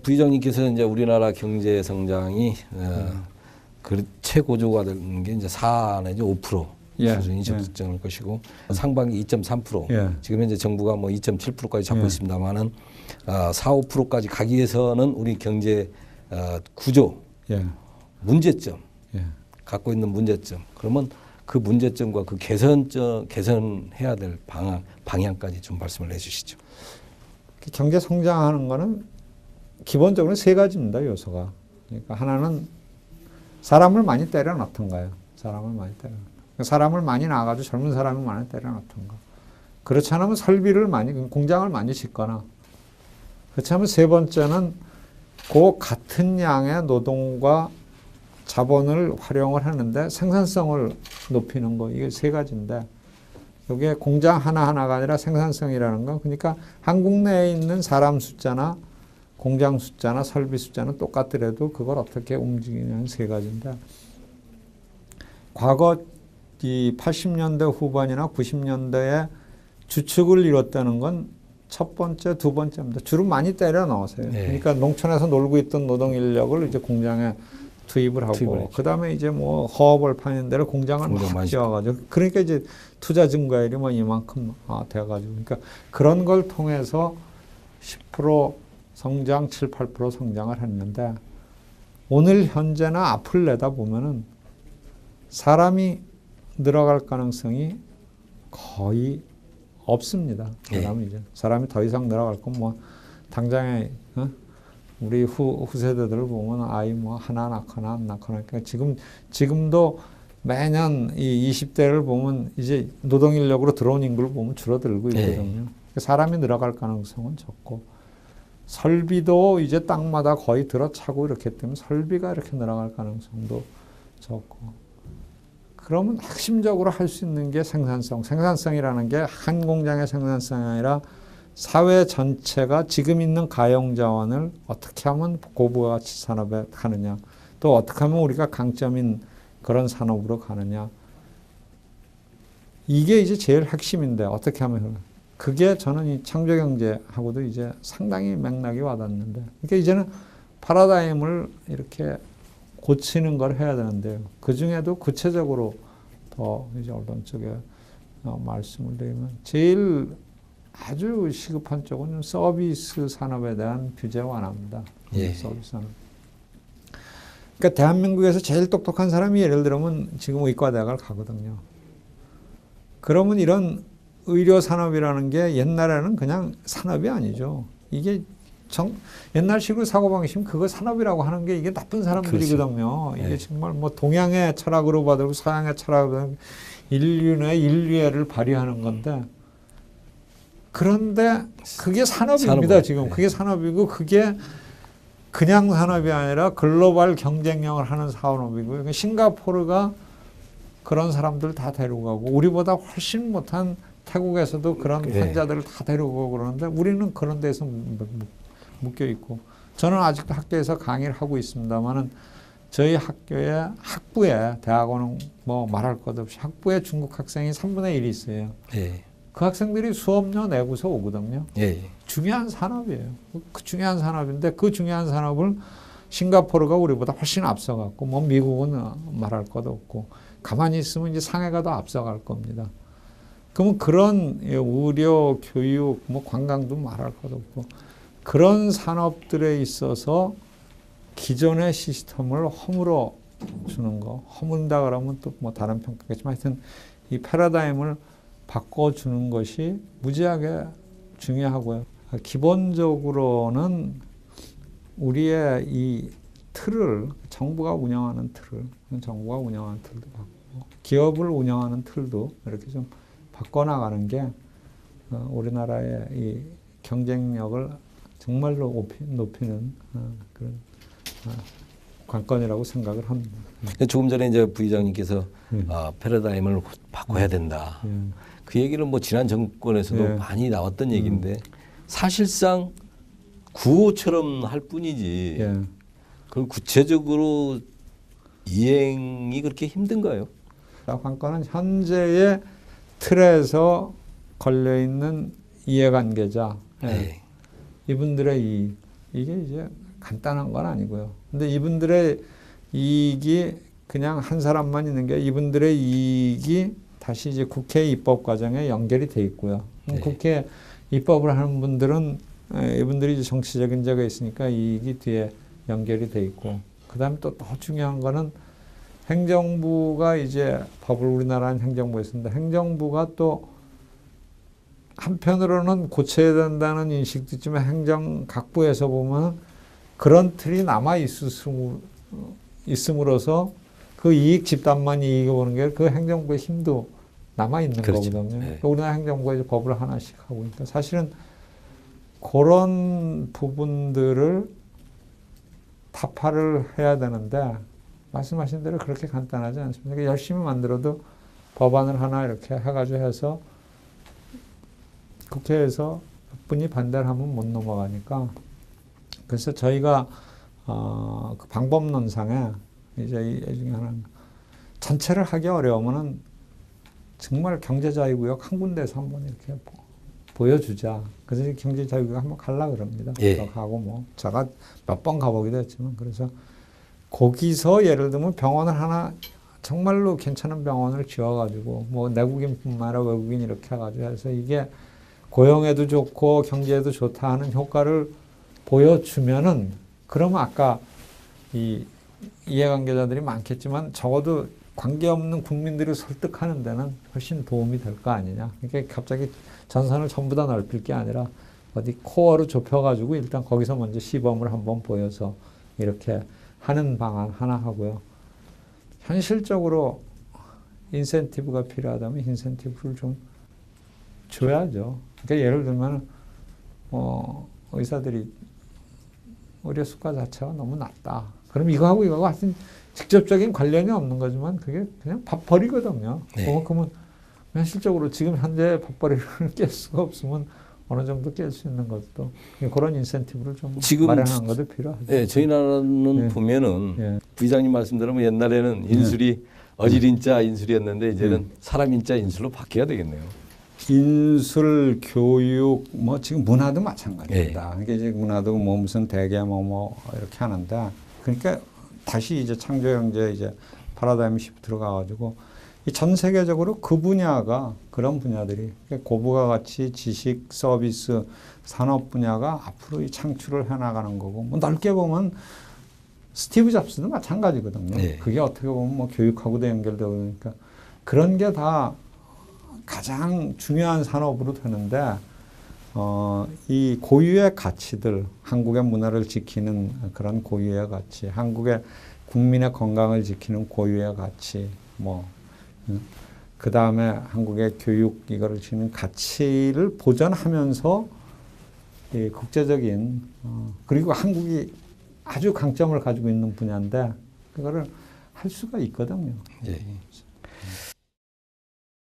부의장님께서 이제 우리나라 경제 성장이 최고조가 되는 게 이제 4 내지 5% 수준이 적정할 것이고 상반기 2.3%. 지금 현재 정부가 뭐 2.7%까지 잡고 있습니다만은 4, 5%까지 가기 위해서는 우리 경제 구조, 문제점, 갖고 있는 문제점. 그러면 그 문제점과 그 개선해야 될 방향까지 좀 말씀을 해주시죠. 경제 성장하는 거는 기본적으로 세 가지입니다. 요소가. 그러니까 하나는 사람을 많이 때려 넣던가요. 사람을 많이 나가지고 젊은 사람을 많이 때려 넣던가. 그렇지 않으면 설비를 많이, 공장을 많이 짓거나. 그렇지 않으면 세 번째는 그 같은 양의 노동과 자본을 활용을 하는데 생산성을 높이는 거. 이게 세 가지인데 여기에 공장 하나하나가 아니라 생산성이라는 건 그러니까 한국 내에 있는 사람 숫자나 공장 숫자나 설비 숫자는 똑같더라도 그걸 어떻게 움직이냐는 세 가지인데 과거 이 80년대 후반이나 90년대에 주축을 이뤘다는 건 첫 번째, 두 번째입니다. 주로 많이 때려 넣으세요. 그러니까 농촌에서 놀고 있던 노동 인력을 이제 공장에 투입을 하고 그 다음에 이제 뭐 허업을 파는 데를 공장을 막 지어가지고 그러니까 이제 투자 증가율이 뭐 이만큼 돼가지고 그러니까 그런 걸 통해서 10% 성장, 7, 8% 성장을 했는데 오늘 현재나 앞을 내다보면은 사람이 늘어갈 가능성이 거의 없습니다. 사람이 더 이상 늘어갈 건 뭐 당장에 우리 후세대들을 보면 아이 뭐 하나 낳거나 안 낳거나 그러니까 지금도 매년 이 20대를 보면 이제 노동 인력으로 들어온 인구를 보면 줄어들고 있거든요. 사람이 늘어갈 가능성은 적고 설비도 이제 땅마다 거의 들어차고 이렇기 때문에 설비가 이렇게 늘어갈 가능성도 적고 그러면 핵심적으로 할 수 있는 게 생산성이라는 게 한 공장의 생산성이 아니라 사회 전체가 지금 있는 가용자원을 어떻게 하면 고부가치 산업에 가느냐 또 어떻게 하면 우리가 강점인 그런 산업으로 가느냐 이게 이제 제일 핵심인데 어떻게 하면 그게 저는 이 창조경제하고도 이제 상당히 맥락이 와닿는데 그러니까 이제는 파라다임을 이렇게 고치는 걸 해야 되는데요. 그 중에도 구체적으로 더 이제 언론 쪽에 말씀을 드리면 제일 아주 시급한 쪽은 서비스 산업에 대한 규제 완화입니다. 서비스 산업. 그러니까 대한민국에서 제일 똑똑한 사람이 예를 들면 지금 의과대학을 가거든요. 그러면 이런 의료 산업이라는 게 옛날에는 그냥 산업이 아니죠. 이게 옛날식으로 사고방식이면 그거 산업이라고 하는 게 이게 나쁜 사람들이거든요. 이게 정말 뭐 동양의 철학으로 받고 서양의 철학으로 인류의 발휘하는 건데 그런데 그게 산업입니다. 지금 그게 산업이고 그게 그냥 산업이 아니라 글로벌 경쟁력을 하는 산업이고요. 그러니까 싱가포르가 그런 사람들 다 데려가고 우리보다 훨씬 못한 태국에서도 그런 환자들을 다 데려오고 그러는데 우리는 그런 데서 묶여 있고 저는 아직도 학교에서 강의를 하고 있습니다만은 저희 학부에 대학원은 뭐 말할 것 없이 학부에 중국 학생이 3분의 1이 있어요. 그 학생들이 수업료 내고서 오거든요. 중요한 산업이에요. 그 중요한 산업인데 그 중요한 산업을 싱가포르가 우리보다 훨씬 앞서갔고 뭐 미국은 말할 것 없고 가만히 있으면 이제 상해가 더 앞서갈 겁니다. 그러면 그런 의료, 교육, 뭐 관광도 말할 것 없고 그런 산업들에 있어서 기존의 시스템을 허물어 주는 거, 허문다 그러면 또 뭐 다른 평가겠지만 하여튼 이 패러다임을 바꿔주는 것이 무지하게 중요하고요. 기본적으로는 우리의 이 틀을 정부가 운영하는 틀도 바꾸고 기업을 운영하는 틀도 이렇게 좀 바꿔나가는 게 우리나라의 이 경쟁력을 정말로 높이는 그런 관건이라고 생각을 합니다. 조금 전에 이제 부의장님께서 패러다임을 바꿔야 된다. 그 얘기는 뭐 지난 정권에서도 많이 나왔던 얘기인데 사실상 구호처럼 할 뿐이지 그걸 구체적으로 이행이 그렇게 힘든가요? 관건은 현재의 틀에서 걸려있는 이해관계자 이분들의 이게 이제 간단한 건 아니고요. 근데 이분들의 이익이 그냥 한 사람만 있는 게 이분들의 이익이 다시 이제 국회 입법 과정에 연결이 돼 있고요. 네. 국회 입법을 하는 분들은 이분들이 이제 정치적인 자가 있으니까 이익이 뒤에 연결이 돼 있고, 그다음에 또 더 중요한 거는 행정부가 이제 법을 우리나라는 행정부에 쓴다. 행정부가 또 한편으로는 고쳐야 된다는 인식도 있지만 행정각부에서 보면 그런 틀이 남아 있음으로써 그 이익 집단만 이익을 보는 게 그 행정부의 힘도 남아 있는 그렇죠. 거거든요. 네. 우리나라 행정부가 이제 법을 하나씩 하고 있다. 사실은 그런 부분들을 타파를 해야 되는데 말씀하신 대로 그렇게 간단하지 않습니다. 그러니까 열심히 만들어도 법안을 하나 이렇게 해가지고 해서 국회에서 몇 분이 반대를 하면 못 넘어가니까, 그래서 저희가 그 방법론상에 이제 이 중에 하나는 전체를 하기 어려우면은 정말 경제자유구역 한 군데에서 한번 이렇게 보여주자. 그래서 경제자유구역 한번 가려고 그럽니다. 예. 가고 뭐 제가 몇 번 가보기도 했지만, 그래서 거기서 예를 들면 병원을 하나 정말로 괜찮은 병원을 지어가지고 뭐 내국인뿐만 아니라 외국인 이렇게 해가지고 해서 이게 고용에도 좋고 경제에도 좋다 하는 효과를 보여주면은, 그러면 아까 이 이해관계자들이 많겠지만 적어도 관계없는 국민들을 설득하는 데는 훨씬 도움이 될 거 아니냐. 그러니까 갑자기 전선을 전부 다 넓힐 게 아니라 어디 코어로 좁혀가지고 일단 거기서 먼저 시범을 한번 보여서 이렇게 하는 방안 하나 하고요. 현실적으로 인센티브가 필요하다면 인센티브를 좀 줘야죠. 그러니까 예를 들면 의사들이 의료 수가 자체가 너무 낮다. 그럼 이거하고 하여튼 직접적인 관련이 없는 거지만 그게 그냥 밥벌이거든요. 네. 그러면 현실적으로 지금 현재 밥벌이를 깰 수가 없으면 어느 정도 깰 수 있는 것도, 그런 인센티브를 좀 지금 마련하는 것도 필요하죠. 네, 저희 나라는 네. 보면은 네. 부의장님 말씀대로 옛날에는 인술이 어질인자 인술이었는데 이제는 사람인자 인술로 바뀌어야 되겠네요. 인술, 교육, 뭐 지금 문화도 마찬가지입니다. 그러니까 이제 문화도 뭐 무슨 대개 뭐 이렇게 하는데, 그러니까 다시 이제 창조경제 이제 파라다임 시프트로 가가지고 이 전 세계적으로 그 분야가 그런 분야들이, 그러니까 고부가 가치, 지식, 서비스, 산업 분야가 앞으로 이 창출을 해나가는 거고, 뭐 넓게 보면 스티브 잡스도 마찬가지거든요. 네. 그게 어떻게 보면 뭐 교육하고도 연결되고 그러니까 그런 게 다 가장 중요한 산업으로 되는데, 이 고유의 가치들, 한국의 문화를 지키는 그런 고유의 가치, 한국의 국민의 건강을 지키는 고유의 가치, 그 다음에 한국의 교육 이거를 지키는 가치를 보존하면서 이 국제적인 그리고 한국이 아주 강점을 가지고 있는 분야인데 그거를 할 수가 있거든요. 예.